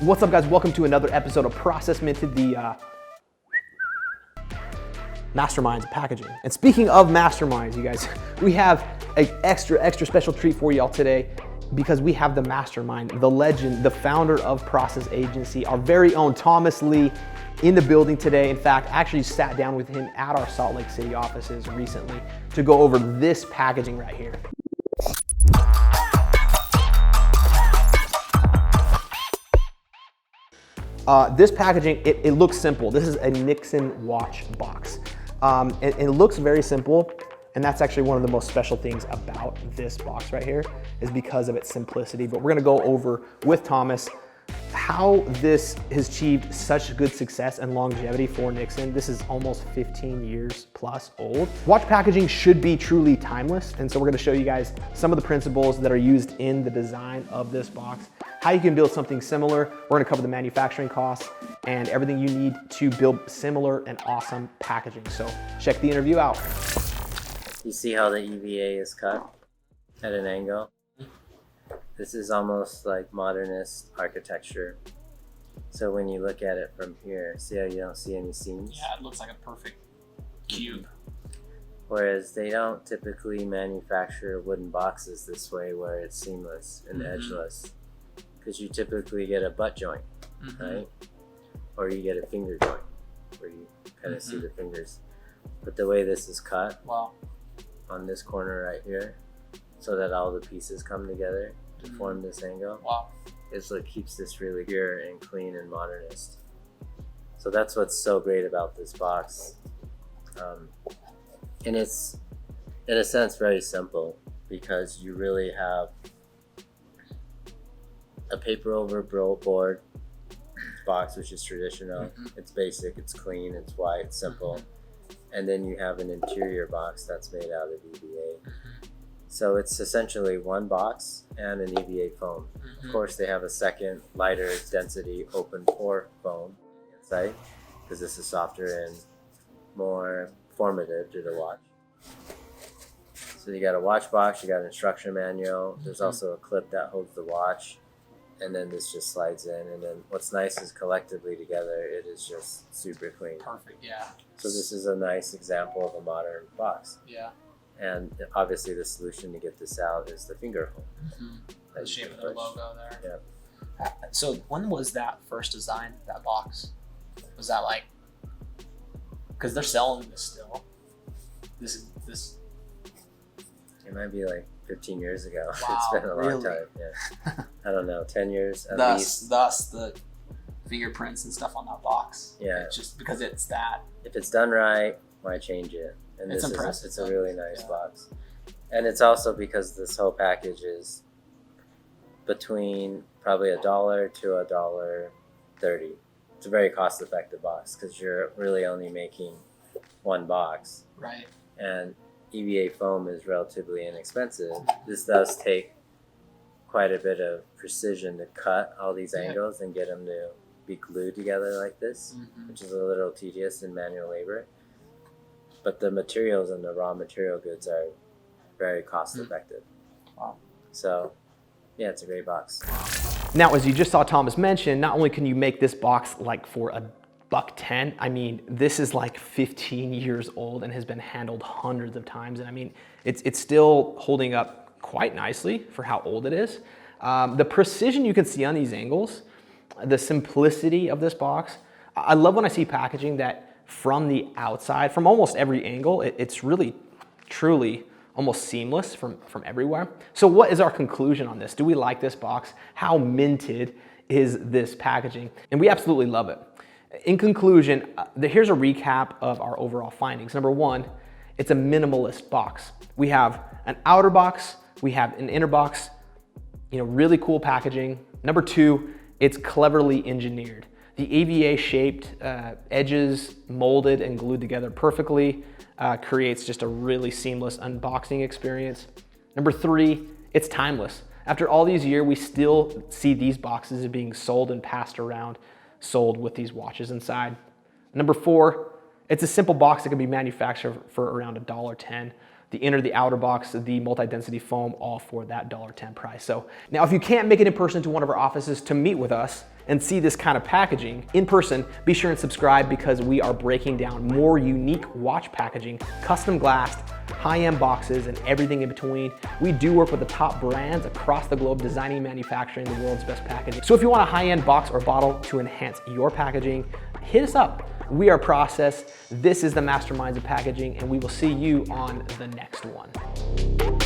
What's up, guys? Welcome to another episode of Process Minted, the masterminds of packaging. And speaking of masterminds, you guys, we have an extra special treat for y'all today because we have the mastermind, the legend, the founder of Process Agency, our very own Thomas Lee in the building today. In fact, I actually sat down with him at our Salt Lake City offices recently to go over this packaging right here. This packaging, it looks simple. This is a Nixon Watch Box. It looks very simple, and that's actually one of the most special things about this box right here is because of its simplicity. But we're gonna go over with Thomas how this has achieved such good success and longevity for Nixon. This is almost 15 years plus old. Watch packaging should be truly timeless, and so we're gonna show you guys some of the principles that are used in the design of this box, how you can build something similar. We're gonna cover the manufacturing costs and everything you need to build similar and awesome packaging. So check the interview out. You see how the EVA is cut at an angle? This is almost like modernist architecture. So when you look at it from here, see how you don't see any seams? Yeah, it looks like a perfect cube. Whereas they don't typically manufacture wooden boxes this way where it's seamless and edgeless. Because you typically get a butt joint, right? Or you get a finger joint where you kind of see the fingers. But the way this is cut on this corner right here, so that all the pieces come together to form this angle, is what keeps this really pure and clean and modernist. So that's what's so great about this box. And it's, in a sense, very simple because you really have a paper over board box, which is traditional. It's basic, it's clean, it's white, simple. And then you have an interior box that's made out of EVA. So it's essentially one box and an EVA foam. Of course, they have a second lighter density open pore foam inside because this is softer and more formative to the watch. So you got a watch box, you got an instruction manual. There's also a clip that holds the watch. And then this just slides in, and then what's nice is collectively together, it is just super clean. Perfect, yeah. So this is a nice example of a modern box. Yeah. And obviously the solution to get this out is the finger hole. The shape of their logo there. Yeah. So when was that first designed, that box? Was that like, because they're selling this still. This. It might be like 15 years ago. Wow, It's been a long really? time. Yeah. I don't know, 10 years at least. Thus the fingerprints and stuff on that box. Yeah. It's just because it's that. If it's done right, why change it? And It's this impressive. it's a really nice box. And it's also because this whole package is between probably $1 to $1.30. It's a very cost-effective box because you're really only making one box. Right. And EVA foam is relatively inexpensive. This does take quite a bit of precision to cut all these angles and get them to be glued together like this, which is a little tedious in manual labor. But the materials and the raw material goods are very cost effective. Wow. So yeah, it's a great box. Now, as you just saw Thomas mention, not only can you make this box like for $1.10, I mean, this is like 15 years old and has been handled hundreds of times. And I mean, it's still holding up quite nicely for how old it is. The precision you can see on these angles, the simplicity of this box. I love when I see packaging that from the outside, from almost every angle, it's really, truly almost seamless from everywhere. So what is our conclusion on this? Do we like this box? How minted is this packaging? And we absolutely love it. In conclusion, here's a recap of our overall findings. Number one, it's a minimalist box. We have an outer box, we have an inner box, really cool packaging. Number two, it's cleverly engineered. The EVA shaped edges molded and glued together perfectly creates just a really seamless unboxing experience. Number three, it's timeless. After all these years, we still see these boxes being sold and passed around, sold with these watches inside. Number four, it's a simple box that can be manufactured for around $1.10. The inner, the outer box, the multi-density foam, all for that $1.10 price. So now if you can't make it in person to one of our offices to meet with us and see this kind of packaging in person, be sure and subscribe because we are breaking down more unique watch packaging, custom glassed, high-end boxes, and everything in between. We do work with the top brands across the globe designing and manufacturing the world's best packaging. So if you want a high-end box or bottle to enhance your packaging, hit us up. We are Process. This is the Masterminds of Packaging, and we will see you on the next one.